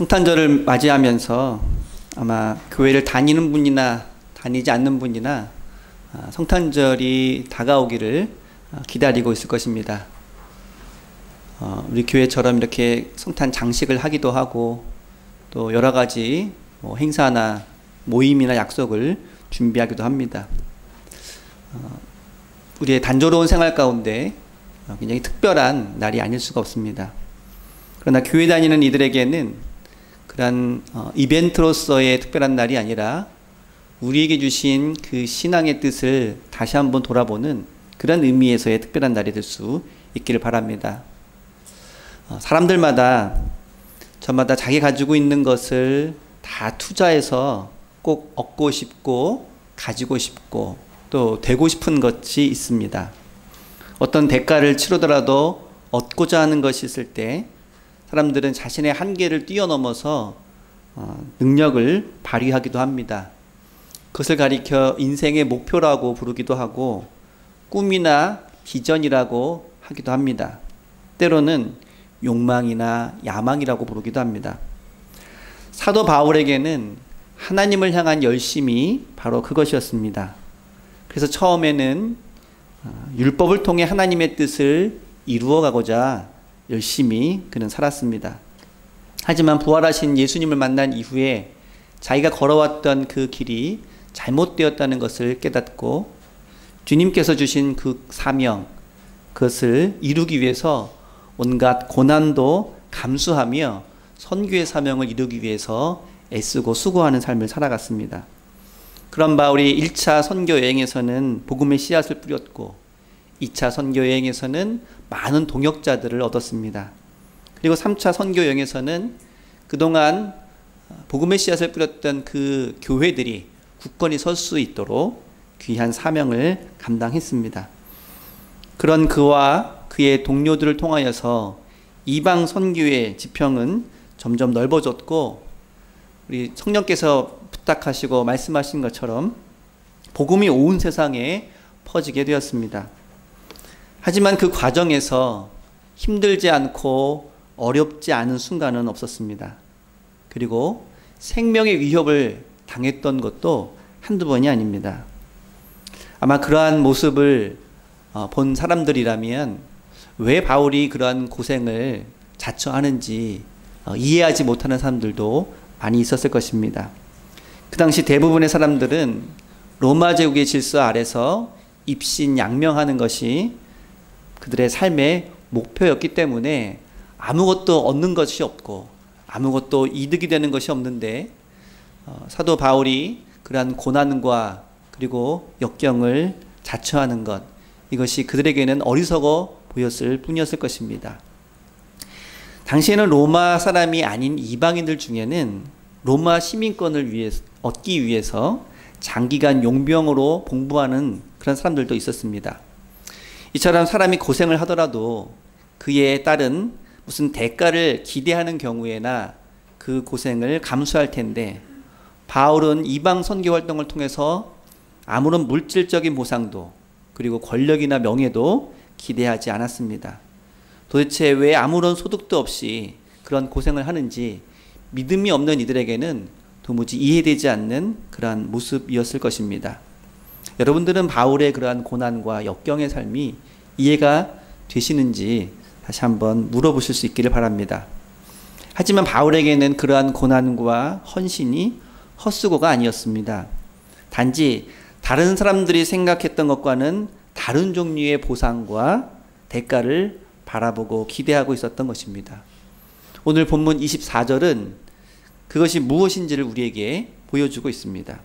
성탄절을 맞이하면서 아마 교회를 다니는 분이나 다니지 않는 분이나 성탄절이 다가오기를 기다리고 있을 것입니다. 우리 교회처럼 이렇게 성탄 장식을 하기도 하고 또 여러 가지 행사나 모임이나 약속을 준비하기도 합니다. 우리의 단조로운 생활 가운데 굉장히 특별한 날이 아닐 수가 없습니다. 그러나 교회 다니는 이들에게는 그러한 이벤트로서의 특별한 날이 아니라 우리에게 주신 그 신앙의 뜻을 다시 한번 돌아보는 그런 의미에서의 특별한 날이 될 수 있기를 바랍니다. 사람들마다 저마다 자기 가지고 있는 것을 다 투자해서 꼭 얻고 싶고 가지고 싶고 또 되고 싶은 것이 있습니다. 어떤 대가를 치르더라도 얻고자 하는 것이 있을 때 사람들은 자신의 한계를 뛰어넘어서 능력을 발휘하기도 합니다. 그것을 가리켜 인생의 목표라고 부르기도 하고 꿈이나 비전이라고 하기도 합니다. 때로는 욕망이나 야망이라고 부르기도 합니다. 사도 바울에게는 하나님을 향한 열심이 바로 그것이었습니다. 그래서 처음에는 율법을 통해 하나님의 뜻을 이루어가고자 열심히 그는 살았습니다. 하지만 부활하신 예수님을 만난 이후에 자기가 걸어왔던 그 길이 잘못되었다는 것을 깨닫고 주님께서 주신 그 사명, 그것을 이루기 위해서 온갖 고난도 감수하며 선교의 사명을 이루기 위해서 애쓰고 수고하는 삶을 살아갔습니다. 그런 바울이 1차 선교 여행에서는 복음의 씨앗을 뿌렸고 2차 선교 여행에서는 많은 동역자들을 얻었습니다. 그리고 3차 선교 여행에서는 그동안 복음의 씨앗을 뿌렸던 그 교회들이 굳건히 설 수 있도록 귀한 사명을 감당했습니다. 그런 그와 그의 동료들을 통하여서 이방 선교의 지평은 점점 넓어졌고 우리 성령께서 부탁하시고 말씀하신 것처럼 복음이 온 세상에 퍼지게 되었습니다. 하지만 그 과정에서 힘들지 않고 어렵지 않은 순간은 없었습니다. 그리고 생명의 위협을 당했던 것도 한두 번이 아닙니다. 아마 그러한 모습을 본 사람들이라면 왜 바울이 그러한 고생을 자처하는지 이해하지 못하는 사람들도 많이 있었을 것입니다. 그 당시 대부분의 사람들은 로마 제국의 질서 아래서 입신양명하는 것이 그들의 삶의 목표였기 때문에 아무것도 얻는 것이 없고 아무것도 이득이 되는 것이 없는데 사도 바울이 그러한 고난과 그리고 역경을 자처하는 것, 이것이 그들에게는 어리석어 보였을 뿐이었을 것입니다. 당시에는 로마 사람이 아닌 이방인들 중에는 로마 시민권을 얻기 위해서 장기간 용병으로 봉부하는 그런 사람들도 있었습니다. 이처럼 사람이 고생을 하더라도 그에 따른 무슨 대가를 기대하는 경우에나 그 고생을 감수할 텐데 바울은 이방 선교 활동을 통해서 아무런 물질적인 보상도 그리고 권력이나 명예도 기대하지 않았습니다. 도대체 왜 아무런 소득도 없이 그런 고생을 하는지 믿음이 없는 이들에게는 도무지 이해되지 않는 그러한 모습이었을 것입니다. 여러분들은 바울의 그러한 고난과 역경의 삶이 이해가 되시는지 다시 한번 물어보실 수 있기를 바랍니다. 하지만 바울에게는 그러한 고난과 헌신이 헛수고가 아니었습니다. 단지 다른 사람들이 생각했던 것과는 다른 종류의 보상과 대가를 바라보고 기대하고 있었던 것입니다. 오늘 본문 24절은 그것이 무엇인지를 우리에게 보여주고 있습니다.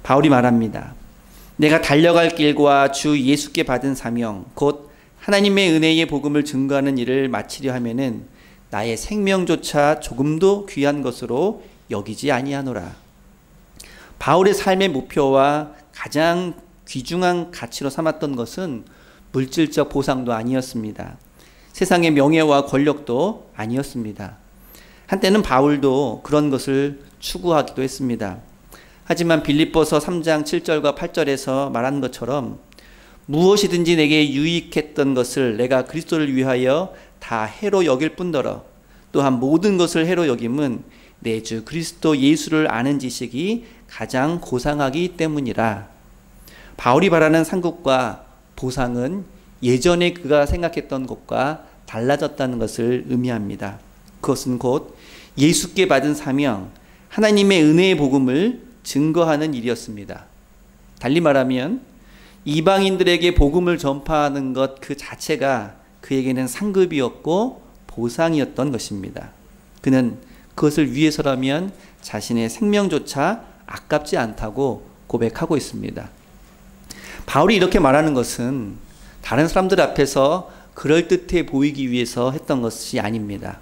바울이 말합니다. 내가 달려갈 길과 주 예수께 받은 사명 곧 하나님의 은혜의 복음을 증거하는 일을 마치려 하면은 나의 생명조차 조금도 귀한 것으로 여기지 아니하노라. 바울의 삶의 목표와 가장 귀중한 가치로 삼았던 것은 물질적 보상도 아니었습니다. 세상의 명예와 권력도 아니었습니다. 한때는 바울도 그런 것을 추구하기도 했습니다. 하지만 빌립보서 3장 7절과 8절에서 말한 것처럼 무엇이든지 내게 유익했던 것을 내가 그리스도를 위하여 다 해로 여길 뿐더러 또한 모든 것을 해로 여김은 내 주 그리스도 예수를 아는 지식이 가장 고상하기 때문이라. 바울이 말하는 상급과 보상은 예전에 그가 생각했던 것과 달라졌다는 것을 의미합니다. 그것은 곧 예수께 받은 사명, 하나님의 은혜의 복음을 증거하는 일이었습니다. 달리 말하면 이방인들에게 복음을 전파하는 것 그 자체가 그에게는 상급이었고 보상이었던 것입니다. 그는 그것을 위해서라면 자신의 생명조차 아깝지 않다고 고백하고 있습니다. 바울이 이렇게 말하는 것은 다른 사람들 앞에서 그럴듯해 보이기 위해서 했던 것이 아닙니다.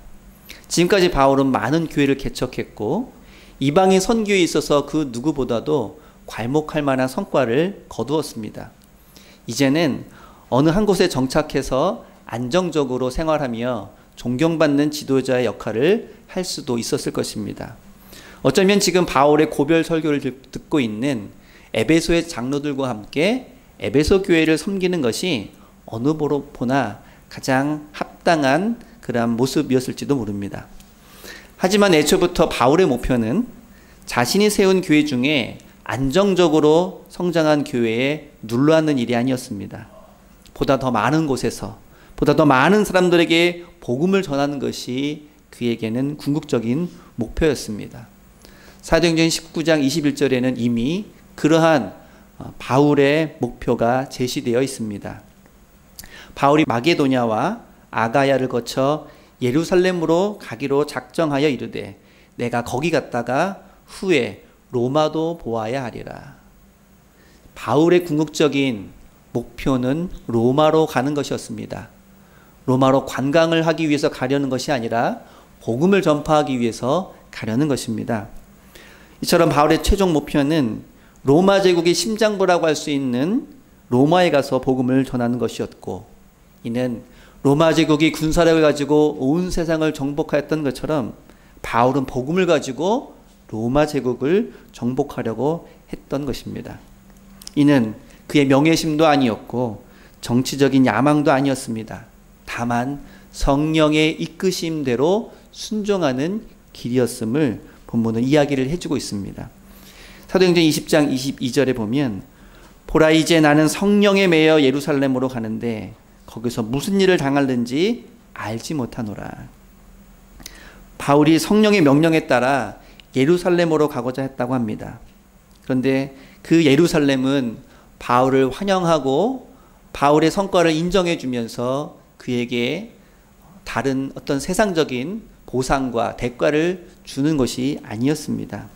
지금까지 바울은 많은 교회를 개척했고 이방인 선교에 있어서 그 누구보다도 괄목할 만한 성과를 거두었습니다. 이제는 어느 한 곳에 정착해서 안정적으로 생활하며 존경받는 지도자의 역할을 할 수도 있었을 것입니다. 어쩌면 지금 바울의 고별 설교를 듣고 있는 에베소의 장로들과 함께 에베소 교회를 섬기는 것이 어느 보나 가장 합당한 그러한 모습이었을지도 모릅니다. 하지만 애초부터 바울의 목표는 자신이 세운 교회 중에 안정적으로 성장한 교회에 눌러앉는 일이 아니었습니다. 보다 더 많은 곳에서 보다 더 많은 사람들에게 복음을 전하는 것이 그에게는 궁극적인 목표였습니다. 사도행전 19장 21절에는 이미 그러한 바울의 목표가 제시되어 있습니다. 바울이 마게도냐와 아가야를 거쳐 예루살렘으로 가기로 작정하여 이르되 내가 거기 갔다가 후에 로마도 보아야 하리라. 바울의 궁극적인 목표는 로마로 가는 것이었습니다. 로마로 관광을 하기 위해서 가려는 것이 아니라 복음을 전파하기 위해서 가려는 것입니다. 이처럼 바울의 최종 목표는 로마 제국의 심장부라고 할 수 있는 로마에 가서 복음을 전하는 것이었고, 이는 로마 제국이 군사력을 가지고 온 세상을 정복하였던 것처럼 바울은 복음을 가지고 로마 제국을 정복하려고 했던 것입니다. 이는 그의 명예심도 아니었고 정치적인 야망도 아니었습니다. 다만 성령의 이끄심대로 순종하는 길이었음을 본문은 이야기를 해주고 있습니다. 사도행전 20장 22절에 보면 보라 이제 나는 성령에 매여 예루살렘으로 가는데 거기서 무슨 일을 당할는지 알지 못하노라. 바울이 성령의 명령에 따라 예루살렘으로 가고자 했다고 합니다. 그런데 그 예루살렘은 바울을 환영하고 바울의 성과를 인정해 주면서 그에게 다른 어떤 세상적인 보상과 대가를 주는 것이 아니었습니다.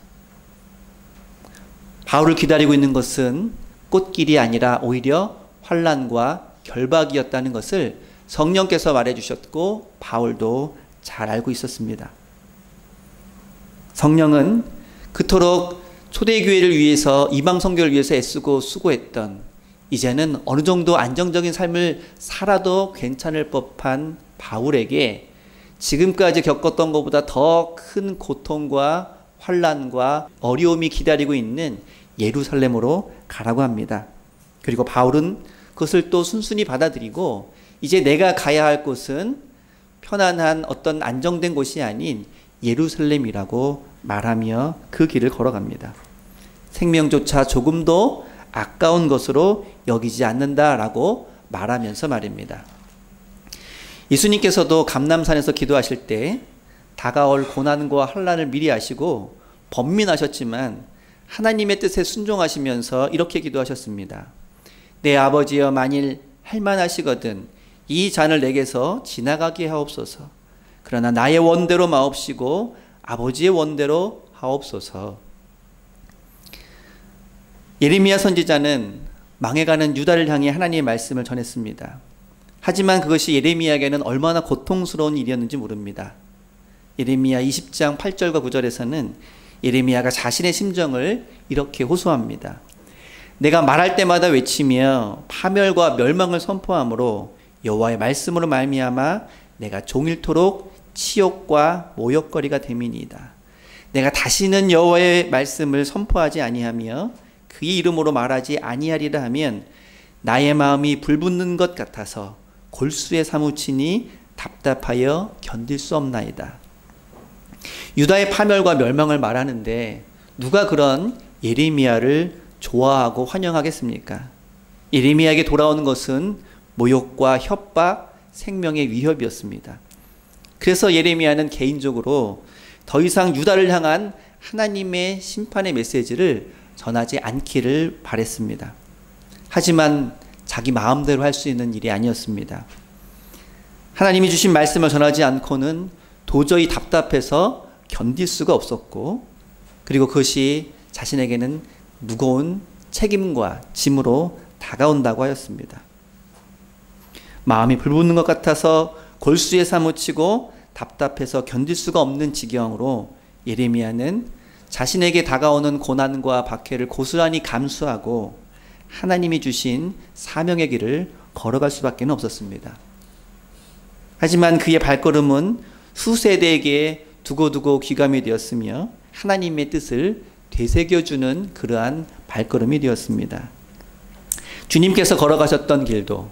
바울을 기다리고 있는 것은 꽃길이 아니라 오히려 환난과 결박이었다는 것을 성령께서 말해 주셨고 바울도 잘 알고 있었습니다. 성령은 그토록 초대교회를 위해서 이방 선교를 위해서 애쓰고 수고했던, 이제는 어느 정도 안정적인 삶을 살아도 괜찮을 법한 바울에게 지금까지 겪었던 것보다 더 큰 고통과 환난과 어려움이 기다리고 있는 예루살렘으로 가라고 합니다. 그리고 바울은 그것을 또 순순히 받아들이고 이제 내가 가야 할 곳은 편안한 어떤 안정된 곳이 아닌 예루살렘이라고 말하며 그 길을 걸어갑니다. 생명조차 조금도 아까운 것으로 여기지 않는다라고 말하면서 말입니다. 예수님께서도 감람산에서 기도하실 때 다가올 고난과 환난을 미리 아시고 번민하셨지만 하나님의 뜻에 순종하시면서 이렇게 기도하셨습니다. 내 아버지여 만일 할만하시거든 이 잔을 내게서 지나가게 하옵소서. 그러나 나의 원대로 마옵시고 아버지의 원대로 하옵소서. 예레미야 선지자는 망해가는 유다를 향해 하나님의 말씀을 전했습니다. 하지만 그것이 예레미야에게는 얼마나 고통스러운 일이었는지 모릅니다. 예레미야 20장 8절과 9절에서는 예레미야가 자신의 심정을 이렇게 호소합니다. 내가 말할 때마다 외치며 파멸과 멸망을 선포하므로 여호와의 말씀으로 말미암아 내가 종일토록 치욕과 모욕거리가 됨이니이다. 내가 다시는 여호와의 말씀을 선포하지 아니하며 그의 이름으로 말하지 아니하리라 하면 나의 마음이 불붙는 것 같아서 골수에 사무치니 답답하여 견딜 수 없나이다. 유다의 파멸과 멸망을 말하는데 누가 그런 예레미야를 좋아하고 환영하겠습니까? 예레미야에게 돌아오는 것은 모욕과 협박, 생명의 위협이었습니다. 그래서 예레미야는 개인적으로 더 이상 유다를 향한 하나님의 심판의 메시지를 전하지 않기를 바랬습니다. 하지만 자기 마음대로 할 수 있는 일이 아니었습니다. 하나님이 주신 말씀을 전하지 않고는 도저히 답답해서 견딜 수가 없었고, 그리고 그것이 자신에게는 무거운 책임과 짐으로 다가온다고 하였습니다. 마음이 불붙는 것 같아서 골수에 사무치고 답답해서 견딜 수가 없는 지경으로 예레미야는 자신에게 다가오는 고난과 박해를 고스란히 감수하고 하나님이 주신 사명의 길을 걸어갈 수밖에 없었습니다. 하지만 그의 발걸음은 수세대에게 두고두고 귀감이 되었으며 하나님의 뜻을 되새겨주는 그러한 발걸음이 되었습니다. 주님께서 걸어가셨던 길도,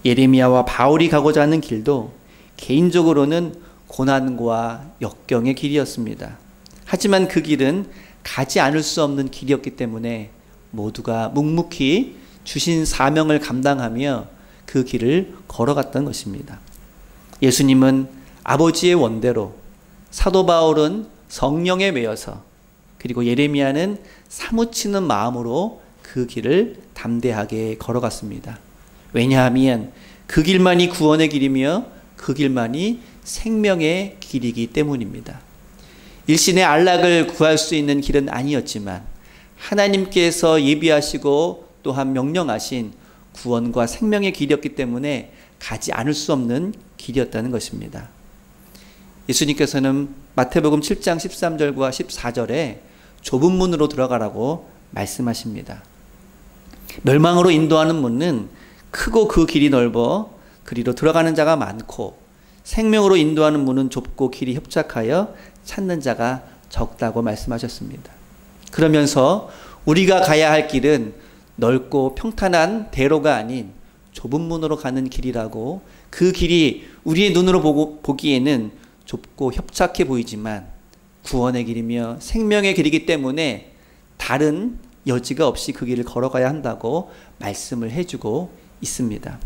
예레미야와 바울이 가고자 하는 길도 개인적으로는 고난과 역경의 길이었습니다. 하지만 그 길은 가지 않을 수 없는 길이었기 때문에 모두가 묵묵히 주신 사명을 감당하며 그 길을 걸어갔던 것입니다. 예수님은 아버지의 원대로, 사도 바울은 성령에 매여서, 그리고 예레미야는 사무치는 마음으로 그 길을 담대하게 걸어갔습니다. 왜냐하면 그 길만이 구원의 길이며 그 길만이 생명의 길이기 때문입니다. 일신의 안락을 구할 수 있는 길은 아니었지만 하나님께서 예비하시고 또한 명령하신 구원과 생명의 길이었기 때문에 가지 않을 수 없는 길이었다는 것입니다. 예수님께서는 마태복음 7장 13절과 14절에 좁은 문으로 들어가라고 말씀하십니다. 멸망으로 인도하는 문은 크고 그 길이 넓어 그리로 들어가는 자가 많고, 생명으로 인도하는 문은 좁고 길이 협착하여 찾는 자가 적다고 말씀하셨습니다. 그러면서 우리가 가야 할 길은 넓고 평탄한 대로가 아닌 좁은 문으로 가는 길이라고, 그 길이 우리의 눈으로 보기에는 좁고 협착해 보이지만 구원의 길이며 생명의 길이기 때문에 다른 여지가 없이 그 길을 걸어가야 한다고 말씀을 해주고 있습니다.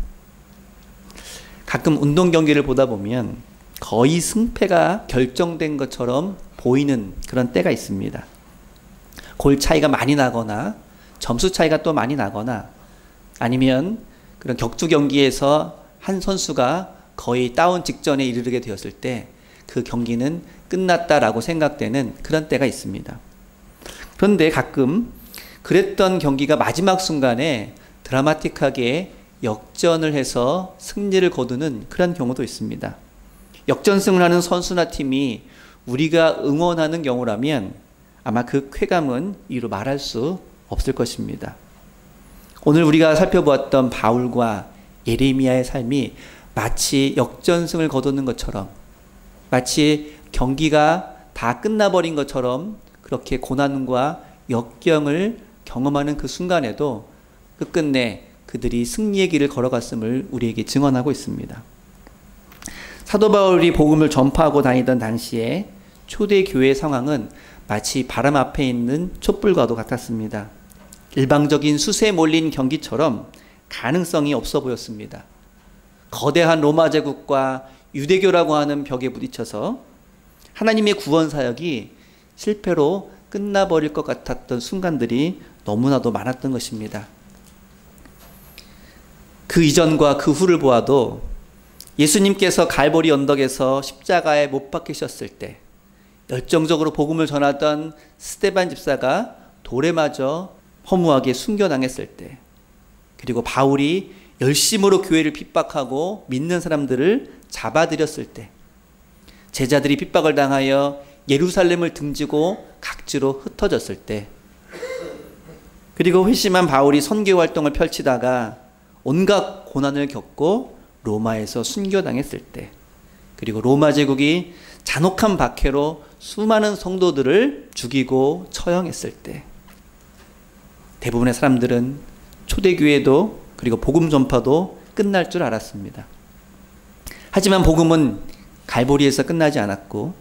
가끔 운동 경기를 보다 보면 거의 승패가 결정된 것처럼 보이는 그런 때가 있습니다. 골 차이가 많이 나거나 점수 차이가 또 많이 나거나, 아니면 그런 격투 경기에서 한 선수가 거의 다운 직전에 이르게 되었을 때 그 경기는 끝났다라고 생각되는 그런 때가 있습니다. 그런데 가끔 그랬던 경기가 마지막 순간에 드라마틱하게 역전을 해서 승리를 거두는 그런 경우도 있습니다. 역전승을 하는 선수나 팀이 우리가 응원하는 경우라면 아마 그 쾌감은 이루 말할 수 없을 것입니다. 오늘 우리가 살펴보았던 바울과 예레미야의 삶이 마치 역전승을 거두는 것처럼, 마치 경기가 다 끝나버린 것처럼 그렇게 고난과 역경을 경험하는 그 순간에도 끝끝내 그들이 승리의 길을 걸어갔음을 우리에게 증언하고 있습니다. 사도 바울이 복음을 전파하고 다니던 당시에 초대 교회 상황은 마치 바람 앞에 있는 촛불과도 같았습니다. 일방적인 수세에 몰린 경기처럼 가능성이 없어 보였습니다. 거대한 로마 제국과 유대교라고 하는 벽에 부딪혀서 하나님의 구원 사역이 실패로 끝나버릴 것 같았던 순간들이 너무나도 많았던 것입니다. 그 이전과 그 후를 보아도 예수님께서 갈보리 언덕에서 십자가에 못 박히셨을 때 열정적으로 복음을 전하던 스데반 집사가 돌에 맞아 허무하게 순교당했을 때, 그리고 바울이 열심으로 교회를 핍박하고 믿는 사람들을 잡아들였을 때, 제자들이 핍박을 당하여 예루살렘을 등지고 각지로 흩어졌을 때, 그리고 회심한 바울이 선교 활동을 펼치다가 온갖 고난을 겪고 로마에서 순교당했을 때, 그리고 로마 제국이 잔혹한 박해로 수많은 성도들을 죽이고 처형했을 때, 대부분의 사람들은 초대교회도 그리고 복음 전파도 끝날 줄 알았습니다. 하지만 복음은 갈보리에서 끝나지 않았고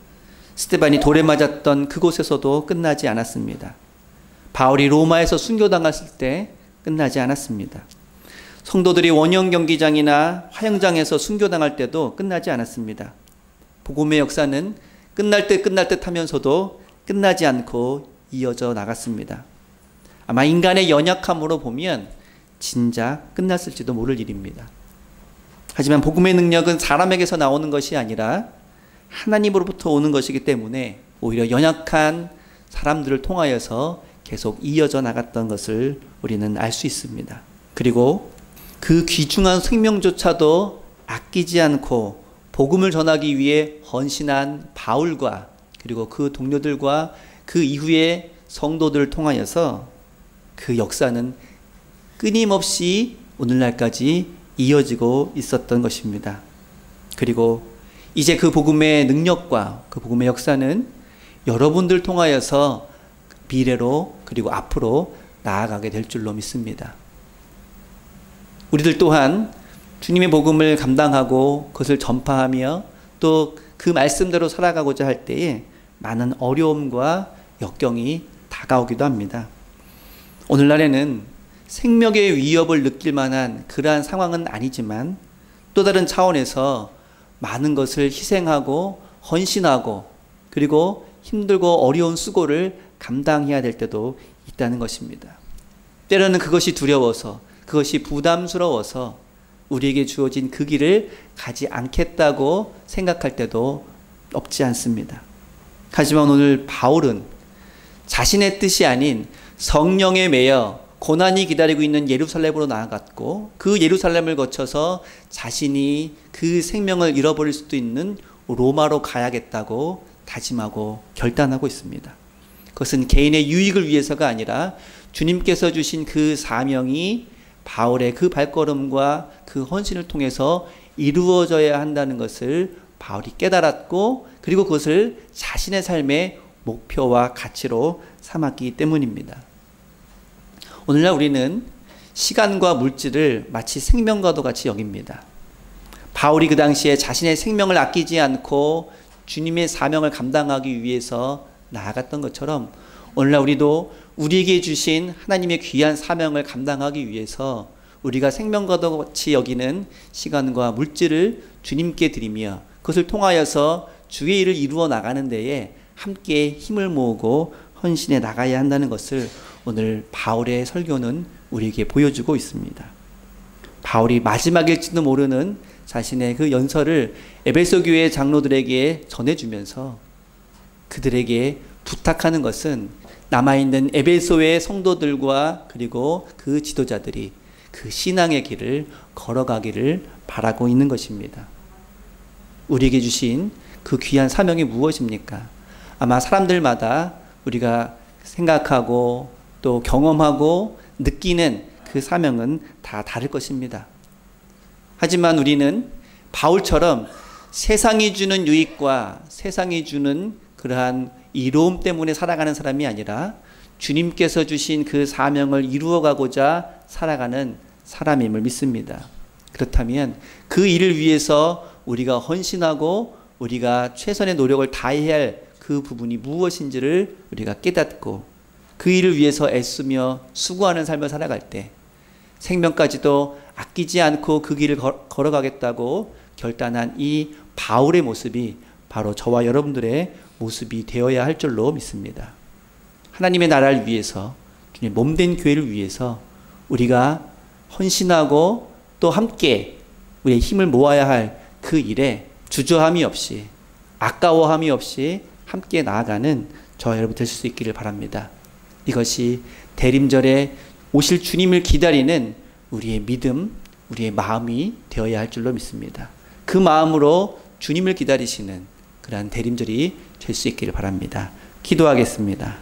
스데반이 돌에 맞았던 그곳에서도 끝나지 않았습니다. 바울이 로마에서 순교당했을 때 끝나지 않았습니다. 성도들이 원형 경기장이나 화형장에서 순교당할 때도 끝나지 않았습니다. 복음의 역사는 끝날 듯 하면서도 끝나지 않고 이어져 나갔습니다. 아마 인간의 연약함으로 보면 진작 끝났을지도 모를 일입니다. 하지만 복음의 능력은 사람에게서 나오는 것이 아니라 하나님으로부터 오는 것이기 때문에 오히려 연약한 사람들을 통하여서 계속 이어져 나갔던 것을 우리는 알 수 있습니다. 그리고 그 귀중한 생명조차도 아끼지 않고 복음을 전하기 위해 헌신한 바울과 그리고 그 동료들과 그 이후의 성도들을 통하여서 그 역사는 끊임없이 오늘날까지 이어지고 있었던 것입니다. 그리고 이제 그 복음의 능력과 그 복음의 역사는 여러분들 통하여서 미래로 그리고 앞으로 나아가게 될 줄로 믿습니다. 우리들 또한 주님의 복음을 감당하고 그것을 전파하며 또 그 말씀대로 살아가고자 할 때에 많은 어려움과 역경이 다가오기도 합니다. 오늘날에는 생명의 위협을 느낄 만한 그러한 상황은 아니지만 또 다른 차원에서 많은 것을 희생하고 헌신하고 그리고 힘들고 어려운 수고를 감당해야 될 때도 있다는 것입니다. 때로는 그것이 두려워서 그것이 부담스러워서 우리에게 주어진 그 길을 가지 않겠다고 생각할 때도 없지 않습니다. 하지만 오늘 바울은 자신의 뜻이 아닌 성령에 매여 고난이 기다리고 있는 예루살렘으로 나아갔고 그 예루살렘을 거쳐서 자신이 그 생명을 잃어버릴 수도 있는 로마로 가야겠다고 다짐하고 결단하고 있습니다. 그것은 개인의 유익을 위해서가 아니라 주님께서 주신 그 사명이 바울의 그 발걸음과 그 헌신을 통해서 이루어져야 한다는 것을 바울이 깨달았고 그리고 그것을 자신의 삶의 목표와 가치로 삼았기 때문입니다. 오늘날 우리는 시간과 물질을 마치 생명과도 같이 여깁니다. 바울이 그 당시에 자신의 생명을 아끼지 않고 주님의 사명을 감당하기 위해서 나아갔던 것처럼 오늘날 우리도 우리에게 주신 하나님의 귀한 사명을 감당하기 위해서 우리가 생명과도 같이 여기는 시간과 물질을 주님께 드리며 그것을 통하여서 주의 일을 이루어 나가는 데에 함께 힘을 모으고 헌신해 나가야 한다는 것을 오늘 바울의 설교는 우리에게 보여주고 있습니다. 바울이 마지막일지도 모르는 자신의 그 연설을 에베소 교회 장로들에게 전해주면서 그들에게 부탁하는 것은 남아있는 에베소의 성도들과 그리고 그 지도자들이 그 신앙의 길을 걸어가기를 바라고 있는 것입니다. 우리에게 주신 그 귀한 사명이 무엇입니까? 아마 사람들마다 우리가 생각하고 또 경험하고 느끼는 그 사명은 다 다를 것입니다. 하지만 우리는 바울처럼 세상이 주는 유익과 세상이 주는 그러한 이로움 때문에 살아가는 사람이 아니라 주님께서 주신 그 사명을 이루어가고자 살아가는 사람임을 믿습니다. 그렇다면 그 일을 위해서 우리가 헌신하고 우리가 최선의 노력을 다해야 할 그 부분이 무엇인지를 우리가 깨닫고 그 일을 위해서 애쓰며 수고하는 삶을 살아갈 때 생명까지도 아끼지 않고 그 길을 걸어가겠다고 결단한 이 바울의 모습이 바로 저와 여러분들의 모습이 되어야 할 줄로 믿습니다. 하나님의 나라를 위해서 주님 몸된 교회를 위해서 우리가 헌신하고 또 함께 우리의 힘을 모아야 할 그 일에 주저함이 없이 아까워함이 없이 함께 나아가는 저와 여러분 될 수 있기를 바랍니다. 이것이 대림절에 오실 주님을 기다리는 우리의 믿음, 우리의 마음이 되어야 할 줄로 믿습니다. 그 마음으로 주님을 기다리시는 그러한 대림절이 될 수 있기를 바랍니다. 기도하겠습니다.